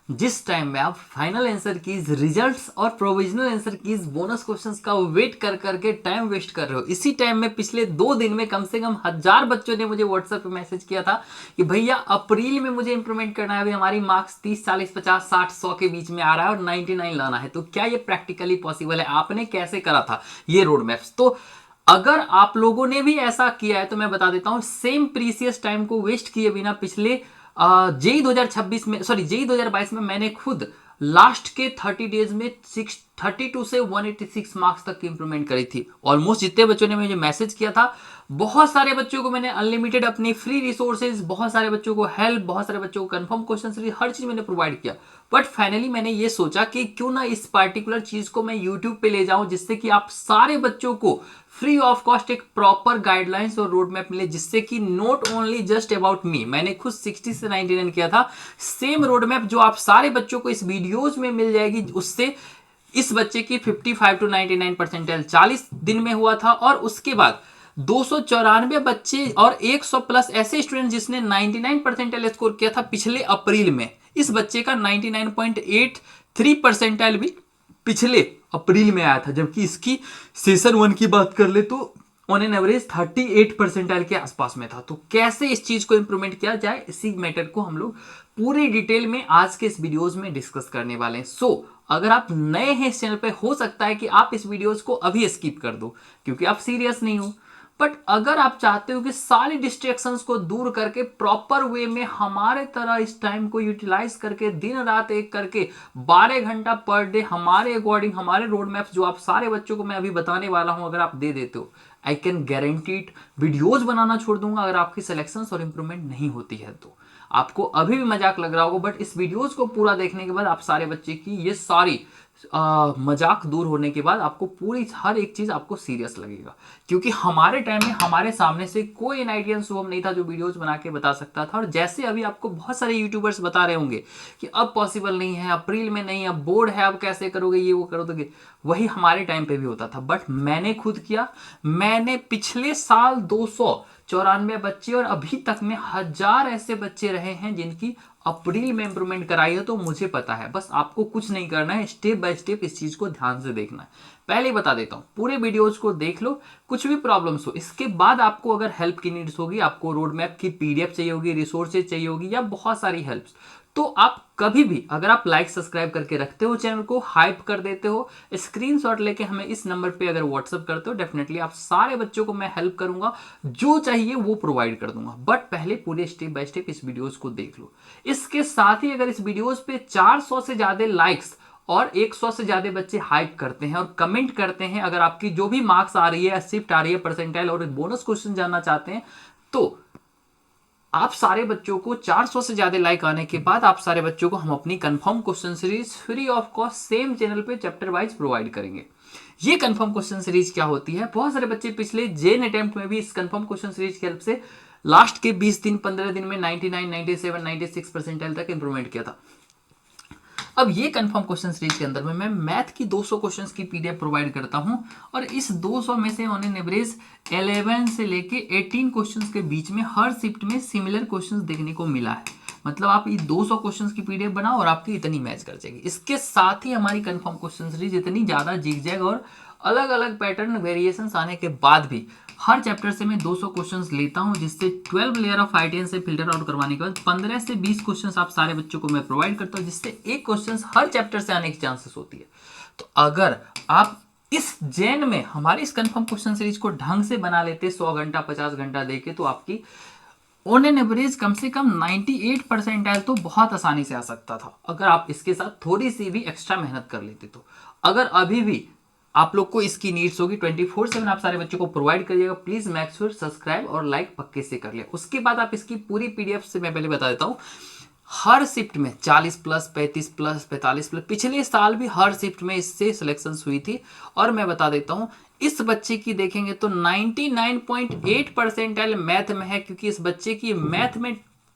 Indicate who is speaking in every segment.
Speaker 1: जिस टाइम में आप फाइनल आंसर कीज, रिजल्ट्स और provisional answer keys, bonus questions का वेट कर करके टाइम वेस्ट कर रहे हो, इसी टाइम में पिछले 2 दिन में कम से कम 1000 बच्चों ने मुझे व्हाट्सएप पे मैसेज किया था कि भैया अप्रैल में मुझे इंप्रूवमेंट करना है, अभी हमारी मार्क्स 30, 40, 50, 60, 100 के बीच में आ रहा है और 99 लाना है। तो क्या ये प्रैक्टिकली पॉसिबल है? आपने कैसे करा था ये रोड मैप्स? तो अगर आप लोगों ने भी ऐसा किया है तो मैं बता देता हूं, सेम प्रीसियस टाइम को वेस्ट किए बिना पिछले जेई 2026 में, सॉरी जेई 2022 में मैंने खुद लास्ट के 30 डेज में 632 से 186 मार्क्स तक की इंप्रूवमेंट करी थी। ऑलमोस्ट जितने बच्चों ने मुझे मैसेज किया था, बहुत सारे बच्चों को मैंने अनलिमिटेड अपनी फ्री रिसोर्सेज, बहुत सारे बच्चों को हेल्प, बहुत सारे बच्चों को कंफर्म क्वेश्चन, हर चीज मैंने प्रोवाइड किया। बट फाइनली मैंने ये सोचा कि क्यों ना इस पार्टिकुलर चीज को मैं यूट्यूब पे ले जाऊं, जिससे कि आप सारे बच्चों को फ्री ऑफ कॉस्ट एक प्रॉपर गाइडलाइंस और रोड मैप मिले, जिससे कि not only just about me, मैंने खुद 60 से 99 किया था, सेम रोड मैप जो आप सारे बच्चों को इस वीडियोज में मिल जाएगी, उससे इस बच्चे की 55 टू 99 परसेंटाइल 40 दिन में हुआ था। और उसके बाद 294 बच्चे और 100 प्लस ऐसे स्टूडेंट जिसने 99 परसेंटाइल स्कोर किया था पिछले अप्रैल में, इस बच्चे का 99.83 परसेंटाइल भी पिछले अप्रैल में आया था। जबकि इसकी सेशन 1 की बात कर ले तो ऑन एन एवरेज 38 परसेंटाइल के आसपास में था। तो कैसे इस चीज को इंप्रूवमेंट किया जाए, इसी मैटर को हम लोग पूरी डिटेल में आज के इस वीडियोस में डिस्कस करने वाले हैं। सो अगर आप नए हैं इस चैनल पे, हो सकता है कि आप इस वीडियोस को अभी स्किप कर दो क्योंकि आप सीरियस नहीं हो। बट अगर आप चाहते हो कि सारी डिस्ट्रैक्शंस को दूर करके प्रॉपर वे में हमारे तरह इस टाइम को यूटिलाइज करके दिन रात एक करके 12 घंटा पर डे हमारे अकॉर्डिंग, हमारे रोड मैप्स जो आप सारे बच्चों को मैं अभी बताने वाला हूं, अगर आप दे देते हो, I can guarantee it, videos बनाना छोड़ दूंगा अगर आपकी सिलेक्शन और इंप्रूवमेंट नहीं होती है तो। आपको अभी भी मजाक लग रहा होगा, बट इस वीडियोज को पूरा देखने के बाद आप सारे बच्चे की ये सारी मजाक दूर होने के बाद आपको पूरी हर एक चीज आपको सीरियस लगेगा। क्योंकि हमारे टाइम में हमारे सामने से कोई एनआईटीएन शुभम नहीं था जो वीडियोस बना के बता सकता था। और जैसे अभी आपको बहुत सारे यूट्यूबर्स बता रहे होंगे कि अब पॉसिबल नहीं है, अप्रैल में नहीं, अब बोर्ड है, अब कैसे करोगे, ये वो करोगे, वही हमारे टाइम पे भी होता था। बट मैंने खुद किया, मैंने पिछले साल 294 बच्चे और अभी तक में 1000 ऐसे बच्चे रहे हैं जिनकी अप्रैल में इंप्रूवमेंट कराई है। तो मुझे पता है, बस आपको कुछ नहीं करना है, स्टेप बाय स्टेप इस चीज को ध्यान से देखना है। पहले ही बता देता हूं, पूरे वीडियोज को देख लो, कुछ भी प्रॉब्लम्स हो, इसके बाद आपको अगर हेल्प की नीड्स होगी, आपको रोड मैप की पीडीएफ चाहिए होगी, रिसोर्सेज चाहिए होगी या बहुत सारी हेल्प्स, तो आप कभी भी अगर आप लाइक सब्सक्राइब करके रखते हो, चैनल को हाइप कर देते हो, स्क्रीनशॉट लेके हमें इस नंबर पे अगर व्हाट्सअप करते हो, डेफिनेटली आप सारे बच्चों को मैं हेल्प करूंगा, जो चाहिए वो प्रोवाइड कर दूंगा। बट पहले पूरे स्टेप बाय स्टेप इस वीडियोस को देख लो। इसके साथ ही अगर इस वीडियोस पे 400 से ज्यादा लाइक्स और 100 से ज्यादा बच्चे हाइप करते हैं और कमेंट करते हैं, अगर आपकी जो भी मार्क्स आ रही है, शिफ्ट आ रही है, परसेंटाइल और बोनस क्वेश्चन जानना चाहते हैं, तो आप सारे बच्चों को 400 से ज्यादा लाइक आने के बाद आप सारे बच्चों को हम अपनी confirm question series free of cost same channel पे चैप्टर वाइज प्रोवाइड करेंगे। ये कंफर्म क्वेश्चन सीरीज क्या होती है? बहुत सारे बच्चे पिछले जेन अटेम्प्ट में भी इस कंफर्म क्वेश्चन सीरीज की हेल्प से लास्ट के 20 दिन 15 दिन में 99, 97, 96 परसेंटाइल तक इंप्रूवमेंट किया था। अब ये कंफर्म क्वेश्चन सीरीज के अंदर में मैं मैथ की 200 क्वेश्चंस की पीडीएफ प्रोवाइड करता हूं और इस 200 में से ऑन एन एवरेज 11 से लेके 18 क्वेश्चंस के बीच में हर शिफ्ट में सिमिलर क्वेश्चंस देखने को मिला है। मतलब आप ये 200 क्वेश्चंस की पीडीएफ बनाओ और आपकी इतनी मैच कर जाएगी। इसके साथ ही हमारी कंफर्म क्वेश्चन सीरीज इतनी ज्यादा जीत जाएगा और अलग अलग पैटर्न वेरिएशंस आने के बाद भी हर चैप्टर से मैं 200 क्वेश्चंस लेता हूं, जिससे 12 लेयर ऑफ आईटीएन से फिल्टर आउट करवाने के बाद 15 से 20 क्वेश्चंस आप सारे बच्चों को मैं प्रोवाइड करता हूं, जिससे एक क्वेश्चंस हर चैप्टर से आने की चांसेस होती है। तो अगर आप इस जैन में हमारी इस कंफर्म क्वेश्चन सीरीज को ढंग से बना लेते 100 घंटा 50 घंटा देके, तो आपकी ऑन एन एवरेज कम से कम 98 परसेंटाइल तो बहुत आसानी से आ सकता था, अगर आप इसके साथ थोड़ी सी भी एक्स्ट्रा मेहनत कर लेते तो। अगर अभी भी आप लोग को इसकी नीड्स होगी, 24/7 आप सारे बच्चों को प्रोवाइड करिएगा, प्लीज मेक श्योर सब्सक्राइब और लाइक पक्के से कर लिया। उसके बाद आप इसकी पूरी पीडीएफ से मैं पहले बता देता हूं, हर शिफ्ट में 40 प्लस, 35 प्लस, 45 प्लस, पिछले साल भी हर शिफ्ट में इससे सिलेक्शन हुई थी। और मैं बता देता हूं, इस बच्चे की देखेंगे तो 99.8 परसेंटाइल मैथ में है, क्योंकि इस बच्चे की मैथ में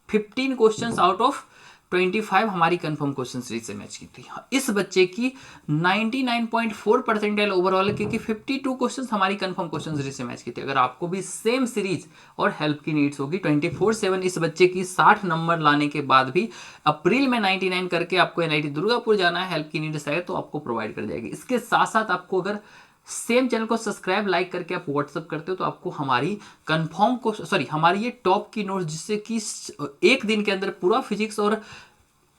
Speaker 1: 15 क्वेश्चंस आउट ऑफ 25 हमारी कंफर्म क्वेश्चन सीरीज से मैच की थी। इस बच्चे की 99.4 परसेंटाइल ओवरऑल है, क्योंकि 52 क्वेश्चन हमारी कंफर्म क्वेश्चन सीरीज से मैच की थी। अगर आपको भी सेम सीरीज और हेल्प की नीड्स होगी 24/7 इस बच्चे की 60 नंबर लाने के बाद भी अप्रैल में 99 करके आपको NIT दुर्गापुर जाना है, हेल्प की नीड्स है तो आपको प्रोवाइड कर जाएगी। इसके साथ साथ आपको अगर सेम चैनल को सब्सक्राइब लाइक करके आप व्हाट्सअप करते हो तो आपको हमारी कंफर्म को हमारी ये टॉप की नोट्स, जिससे कि एक दिन के अंदर पूरा फिजिक्स और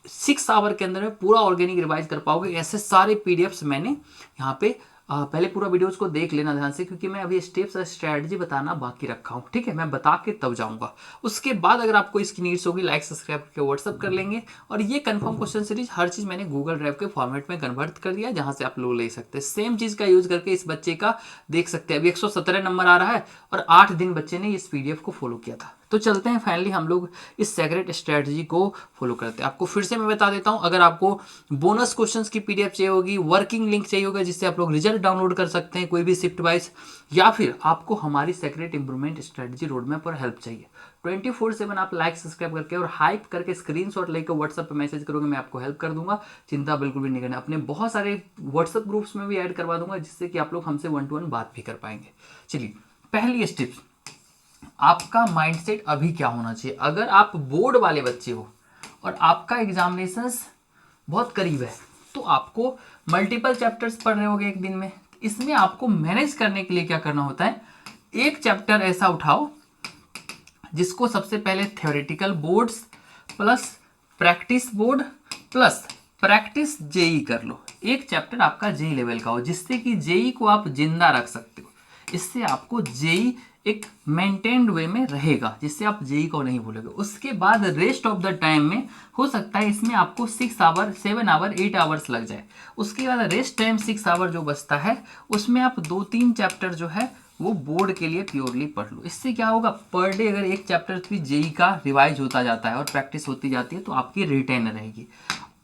Speaker 1: 6 आवर के अंदर में पूरा ऑर्गेनिक रिवाइज कर पाओगे। ऐसे सारे पीडीएफ्स मैंने यहाँ पे पहले पूरा वीडियोस को देख लेना ध्यान से, क्योंकि मैं अभी स्टेप्स और स्ट्रैटेजी बताना बाकी रखा हूँ। ठीक है, मैं बता के तब जाऊंगा। उसके बाद अगर आपको इसकी नीड्स होगी लाइक सब्सक्राइब करके व्हाट्सअप कर लेंगे। और ये कंफर्म क्वेश्चन सीरीज हर चीज मैंने गूगल ड्राइव के फॉर्मेट में कन्वर्ट कर दिया, जहां से आप लोग ले सकते हैं। सेम चीज का यूज करके इस बच्चे का देख सकते हैं। अभी 117 नंबर आ रहा है और 8 दिन बच्चे ने इस पीडीएफ को फॉलो किया था। तो चलते हैं फाइनली हम लोग इस सेक्रेट स्ट्रेटजी को फॉलो करते हैं। आपको फिर से मैं बता देता हूं, अगर आपको बोनस क्वेश्चंस की पीडीएफ चाहिए होगी, वर्किंग लिंक चाहिए होगा जिससे आप लोग रिजल्ट डाउनलोड कर सकते हैं कोई भी शिफ्ट वाइज, या फिर आपको हमारी सेक्रेट इंप्रूवमेंट स्ट्रेटजी रोडमैप पर हेल्प चाहिए, 24/7 आप लाइक सब्सक्राइब करके और हाइप करके स्क्रीनशॉट लेकर व्हाट्सएप पे मैसेज करोगे, मैं आपको हेल्प कर दूंगा। चिंता बिल्कुल भी नहीं करना। अपने बहुत सारे व्हाट्सएप ग्रुप्स में भी ऐड करवा दूंगा, जिससे कि आप लोग हमसे 1-to-1 बात भी कर पाएंगे। चलिए, पहली स्टेप, आपका माइंडसेट अभी क्या होना चाहिए। अगर आप बोर्ड वाले बच्चे हो और आपका एग्जामिनेशंस बहुत करीब है, तो आपको मल्टीपल चैप्टर्स पढ़ रहे होगे एक दिन में। इसमें आपको मैनेज करने के लिए क्या करना होता है, एक चैप्टर ऐसा उठाओ जिसको सबसे पहले theoretical boards plus practice board plus practice JEE कर लो। एक चैप्टर आपका जेई लेवल का हो, जिससे कि जेई को आप जिंदा रख सकते हो। इससे आपको जेई एक मेंटेन्ड वे में रहेगा, जिससे आप जेई को नहीं भूलोगे। उसके बाद रेस्ट ऑफ द टाइम में हो सकता है इसमें आपको 6 आवर 7 आवर 8 आवर्स लग जाए। उसके बाद रेस्ट टाइम 6 आवर जो बचता है, उसमें आप 2-3 चैप्टर जो है वो बोर्ड के लिए प्योरली पढ़ लो। इससे क्या होगा, पर डे अगर एक चैप्टर भी जेई का रिवाइज होता जाता है और प्रैक्टिस होती जाती है, तो आपकी रिटेन रहेगी।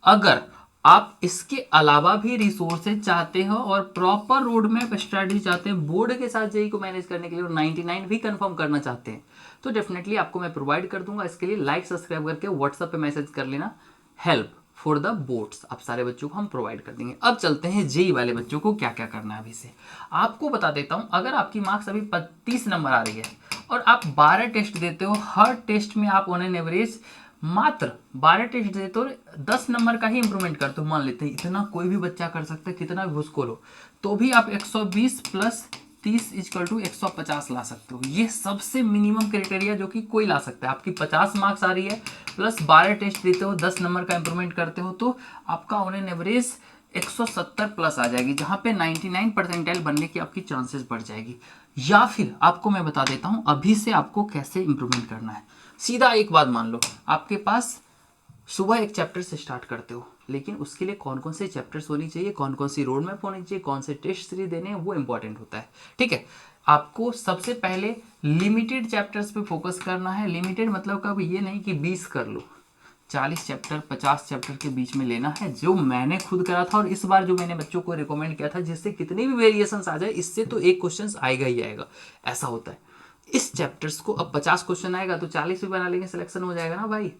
Speaker 1: अगर आप इसके अलावा भी रिसोर्सेज चाहते हो और प्रॉपर रोड मैप स्ट्रेटजी चाहते हैं बोर्ड के साथ जेई को मैनेज करने के लिए, और 99 भी कंफर्म करना चाहते हैं, तो डेफिनेटली आपको मैं प्रोवाइड कर दूंगा। इसके लिए लाइक सब्सक्राइब करके व्हाट्सएप पे मैसेज कर लेना, हेल्प फॉर द बोर्ड्स। आप सारे बच्चों को हम प्रोवाइड कर देंगे। अब चलते हैं जेई वाले बच्चों को क्या क्या करना है। अभी से आपको बता देता हूं, अगर आपकी मार्क्स अभी 30 नंबर आ रही है और आप 12 टेस्ट देते हो, हर टेस्ट में आप ऑन एन एवरेज मात्र 12 टेस्ट देते हो, 10 नंबर का ही इंप्रूवमेंट करते हो। मान लेते हैं इतना कोई भी बच्चा कर सकता है, कितना भी घुसखोर हो, तो भी आप 120 प्लस 30 = 150 ला सकते हो। ये सबसे मिनिमम क्राइटेरिया जो कि कोई ला सकता है। आपकी 50 मार्क्स आ रही है प्लस 12 टेस्ट देते हो, 10 नंबर का इंप्रूवमेंट करते हो, तो आपका ऑन एन एवरेज 170 प्लस आ जाएगी, जहां पे 99 परसेंटाइल बनने की आपकी चांसेस बढ़ जाएगी। या फिर आपको मैं बता देता हूं अभी से आपको कैसे इंप्रूवमेंट करना है। सीधा एक बात मान लो, आपके पास सुबह एक चैप्टर से स्टार्ट करते हो, लेकिन उसके लिए कौन कौन से चैप्टर्स होनी चाहिए, कौन कौन सी रोड मैप होनी चाहिए, कौन से टेस्ट सीरीज देने हैं, वो इंपॉर्टेंट होता है। ठीक है, आपको सबसे पहले लिमिटेड चैप्टर्स पे फोकस करना है। लिमिटेड मतलब कब, ये नहीं कि 20 कर लो, 40 चैप्टर 50 चैप्टर के बीच में लेना है, जो मैंने खुद करा था और इस बार जो मैंने बच्चों को रिकमेंड किया था, जिससे कितने भी वेरिएशंस आ जाए, इससे तो एक क्वेश्चन आएगा ही आएगा, ऐसा होता है। इस चैप्टर्स को अब 50 क्वेश्चन आएगा तो 40 भी बना लेंगे, सिलेक्शन हो जाएगा ना भाई।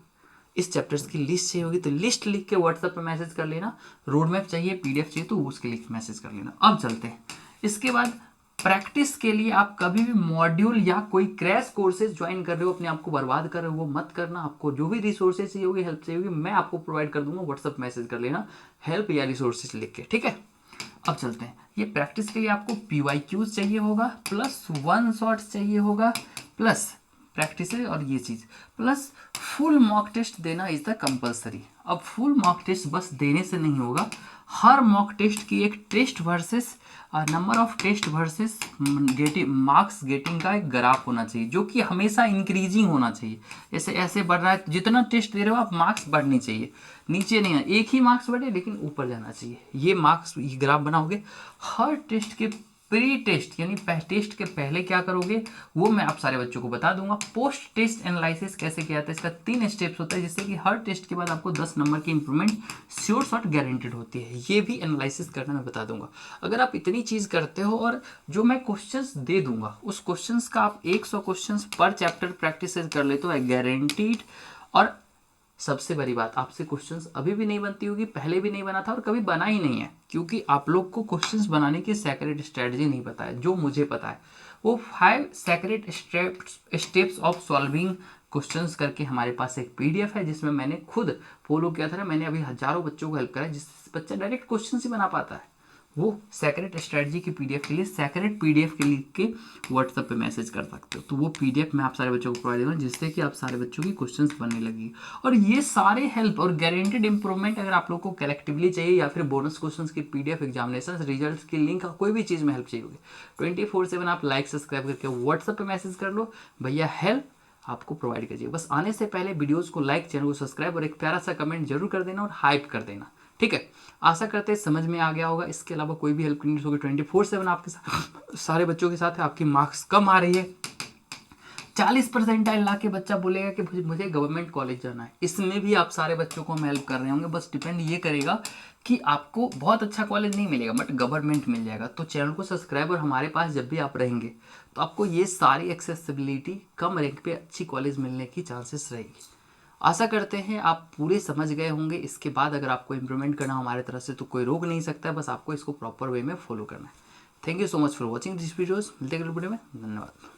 Speaker 1: इस चैप्टर्स की लिस्ट चाहिए होगी तो लिस्ट लिख के व्हाट्सएप पे मैसेज कर लेना। रोड मैप चाहिए, पीडीएफ चाहिए तो उसके लिए मैसेज कर लेना। अब चलते हैं, इसके बाद प्रैक्टिस के लिए आप कभी भी मॉड्यूल या कोई क्रैश कोर्सेज ज्वाइन कर रहे हो, अपने आप को बर्बाद कर रहे हो, वो मत करना। आपको जो भी रिसोर्सेज चाहिए होगी, हेल्प चाहिए होगी, मैं आपको प्रोवाइड कर दूंगा। व्हाट्सएप मैसेज कर लेना, हेल्प या रिसोर्सेज लिख के। ठीक है, अब चलते हैं, ये प्रैक्टिस के लिए आपको PYQs चाहिए होगा, प्लस 1 शॉट्स चाहिए होगा, प्लस प्रैक्टिस है और ये चीज, प्लस फुल मॉक टेस्ट देना इज द कंपलसरी। अब फुल मॉक टेस्ट बस देने से नहीं होगा, हर मॉक टेस्ट की एक test versus number of test versus marks getting का एक ग्राफ होना चाहिए, जो कि हमेशा इंक्रीजिंग होना चाहिए। जैसे ऐसे बढ़ रहा है, जितना टेस्ट दे रहे हो आप, मार्क्स बढ़नी चाहिए, नीचे नहीं है। एक ही मार्क्स बढ़े लेकिन ऊपर जाना चाहिए। ये मार्क्स ये ग्राफ बनाओगे। हर टेस्ट के प्री टेस्ट यानी टेस्ट के पहले क्या करोगे, वो मैं आप सारे बच्चों को बता दूंगा। पोस्ट टेस्ट एनालिसिस कैसे किया जाता है, इसका 3 स्टेप्स होता है, जिससे कि हर टेस्ट के बाद आपको 10 नंबर की इंप्रूवमेंट श्योर शॉट गारंटेड होती है। ये भी एनालिसिस करना मैं बता दूंगा। अगर आप इतनी चीज करते हो और जो मैं क्वेश्चंस दे दूंगा, उस क्वेश्चंस का आप 100 क्वेश्चंस पर चैप्टर प्रैक्टिस कर लेते हो, गारंटीड। और सबसे बड़ी बात, आपसे क्वेश्चंस अभी भी नहीं बनती होगी, पहले भी नहीं बना था और कभी बना ही नहीं है, क्योंकि आप लोग को क्वेश्चंस बनाने की सेक्रेट स्ट्रेटजी नहीं पता है। जो मुझे पता है वो 5 secret steps of solving questions करके हमारे पास एक पीडीएफ है, जिसमें मैंने खुद फॉलो किया था ना। मैंने अभी हजारों बच्चों को हेल्प करा है, जिससे बच्चा डायरेक्ट क्वेश्चन ही बना पाता है। वो सेक्रेट स्ट्रेटजी की पीडीएफ के लिए सेक्रेट पीडीएफ के लिख के व्हाट्सएप पे मैसेज कर सकते हो। तो वो पीडीएफ मैं आप सारे बच्चों को प्रोवाइड करूँगा, जिससे कि आप सारे बच्चों की क्वेश्चंस बनने लगी। और ये सारे हेल्प और गारंटेड इंप्रूवमेंट अगर आप लोग को कलेक्टिवली चाहिए, या फिर बोनस क्वेश्चंस की पीडीएफ, एग्जामिनेशन रिजल्ट्स की लिंक, कोई भी चीज़ में हेल्प चाहिए होगी, 24/7 आप लाइक सब्सक्राइब करके व्हाट्सएप पे मैसेज कर लो, भैया हेल्प आपको प्रोवाइड कीजिए। बस आने से पहले वीडियोस को लाइक, चैनल को सब्सक्राइब और एक प्यारा सा कमेंट जरूर कर देना और हाइप कर देना, ठीक है। आशा करते हैं समझ में आ गया होगा। इसके अलावा कोई भी हेल्प नीड होगी 24/7 आपके साथ, सारे बच्चों के साथ है। आपकी मार्क्स कम आ रही है, 40% ला के बच्चा बोलेगा कि मुझे गवर्नमेंट कॉलेज जाना है, इसमें भी आप सारे बच्चों को हम हेल्प कर रहे होंगे। बस डिपेंड ये करेगा कि आपको बहुत अच्छा कॉलेज नहीं मिलेगा, बट गवर्नमेंट मिल जाएगा। तो चैनल को सब्सक्राइब, और हमारे पास जब भी आप रहेंगे तो आपको ये सारी एक्सेसिबिलिटी, कम रैंक पे अच्छी कॉलेज मिलने की चांसेस रहेगी। आशा करते हैं आप पूरे समझ गए होंगे। इसके बाद अगर आपको इम्प्रूवमेंट करना हमारे तरफ से तो कोई रोक नहीं सकता है, बस आपको इसको प्रॉपर वे में फॉलो करना है। Thank you so much for watching this videos. मिलते हैं अगले वीडियो में, धन्यवाद।